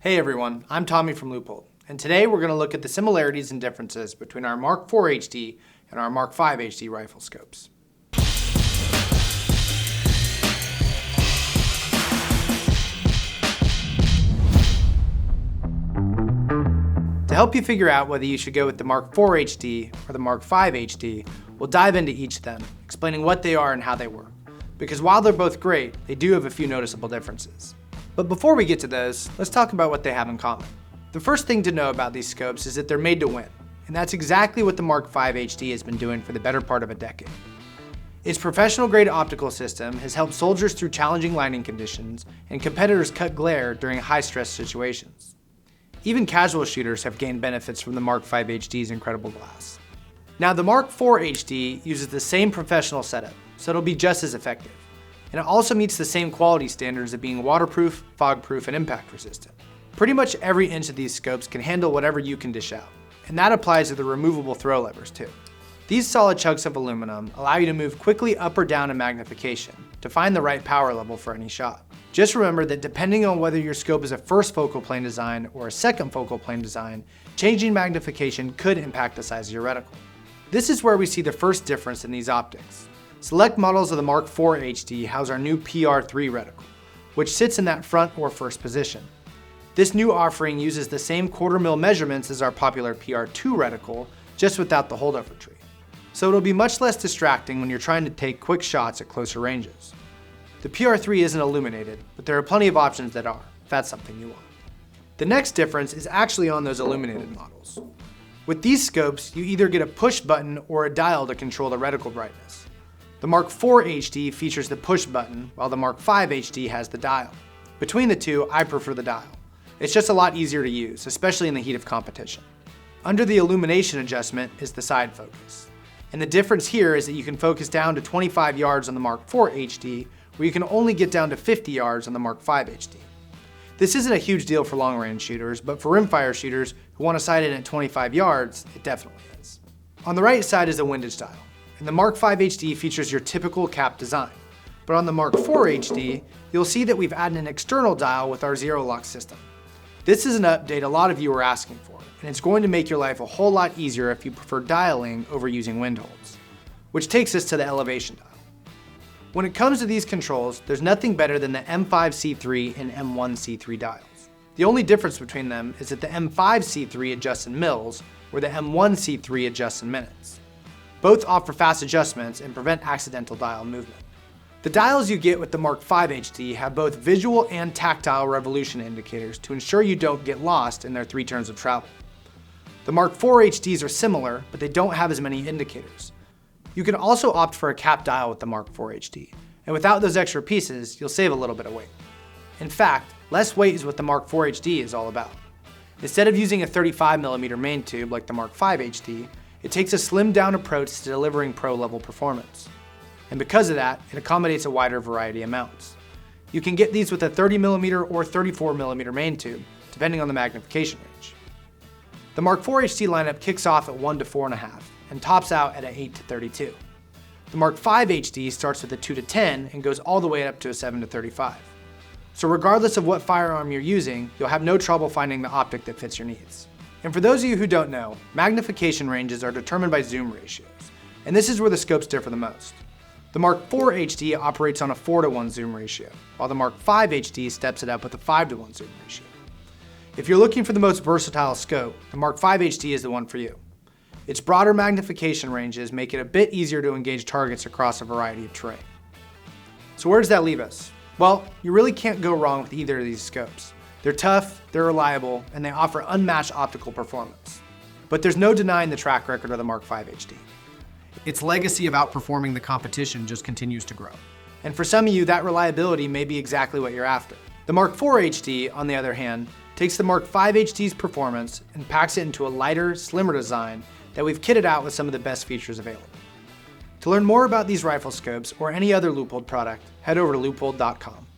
Hey everyone, I'm Tommy from Leupold, and today we're going to look at the similarities and differences between our Mark IV HD and our Mark V HD rifle scopes. To help you figure out whether you should go with the Mark IV HD or the Mark V HD, we'll dive into each of them, explaining what they are and how they work. Because while they're both great, they do have a few noticeable differences. But before we get to those, let's talk about what they have in common. The first thing to know about these scopes is that they're made to win, and that's exactly what the Mark V HD has been doing for the better part of a decade. Its professional-grade optical system has helped soldiers through challenging lighting conditions and competitors cut glare during high-stress situations. Even casual shooters have gained benefits from the Mark V HD's incredible glass. Now, the Mark IV HD uses the same professional setup, so it'll be just as effective. And it also meets the same quality standards of being waterproof, fog-proof, and impact resistant. Pretty much every inch of these scopes can handle whatever you can dish out, and that applies to the removable throw levers too. These solid chunks of aluminum allow you to move quickly up or down in magnification to find the right power level for any shot. Just remember that depending on whether your scope is a first focal plane design or a second focal plane design, changing magnification could impact the size of your reticle. This is where we see the first difference in these optics. Select models of the Mark IV HD house our new PR3 reticle, which sits in that front or first position. This new offering uses the same 1/4 mil measurements as our popular PR2 reticle, just without the holdover tree. So it'll be much less distracting when you're trying to take quick shots at closer ranges. The PR3 isn't illuminated, but there are plenty of options that are, if that's something you want. The next difference is actually on those illuminated models. With these scopes, you either get a push button or a dial to control the reticle brightness. The Mark IV HD features the push button, while the Mark V HD has the dial. Between the two, I prefer the dial. It's just a lot easier to use, especially in the heat of competition. Under the illumination adjustment is the side focus. And the difference here is that you can focus down to 25 yards on the Mark IV HD, where you can only get down to 50 yards on the Mark V HD. This isn't a huge deal for long-range shooters, but for rimfire shooters who want to sight in at 25 yards, it definitely is. On the right side is a Windage dial. And the Mark V HD features your typical cap design. But on the Mark IV HD, you'll see that we've added an external dial with our zero lock system. This is an update a lot of you are asking for, and it's going to make your life a whole lot easier if you prefer dialing over using wind holds. Which takes us to the elevation dial. When it comes to these controls, there's nothing better than the M5C3 and M1C3 dials. The only difference between them is that the M5C3 adjusts in mils, where the M1C3 adjusts in minutes. Both offer fast adjustments and prevent accidental dial movement. The dials you get with the Mark V HD have both visual and tactile revolution indicators to ensure you don't get lost in their 3 turns of travel. The Mark IV HDs are similar, but they don't have as many indicators. You can also opt for a cap dial with the Mark IV HD, and without those extra pieces, you'll save a little bit of weight. In fact, less weight is what the Mark IV HD is all about. Instead of using a 35mm main tube like the Mark V HD, it takes a slimmed down approach to delivering pro-level performance. And because of that, it accommodates a wider variety of mounts. You can get these with a 30mm or 34mm main tube, depending on the magnification range. The Mark IV HD lineup kicks off at 1 to 4.5 and tops out at an 8 to 32. The Mark V HD starts with a 2 to 10 and goes all the way up to a 7 to 35. So regardless of what firearm you're using, you'll have no trouble finding the optic that fits your needs. And for those of you who don't know, magnification ranges are determined by zoom ratios, and this is where the scopes differ the most. The Mark IV HD operates on a 4 to 1 zoom ratio, while the Mark V HD steps it up with a 5 to 1 zoom ratio. If you're looking for the most versatile scope, the Mark V HD is the one for you. Its broader magnification ranges make it a bit easier to engage targets across a variety of terrain. So where does that leave us? Well, you really can't go wrong with either of these scopes. They're tough, they're reliable, and they offer unmatched optical performance. But there's no denying the track record of the Mark V HD. Its legacy of outperforming the competition just continues to grow. And for some of you, that reliability may be exactly what you're after. The Mark IV HD, on the other hand, takes the Mark V HD's performance and packs it into a lighter, slimmer design that we've kitted out with some of the best features available. To learn more about these rifle scopes or any other Leupold product, head over to leupold.com.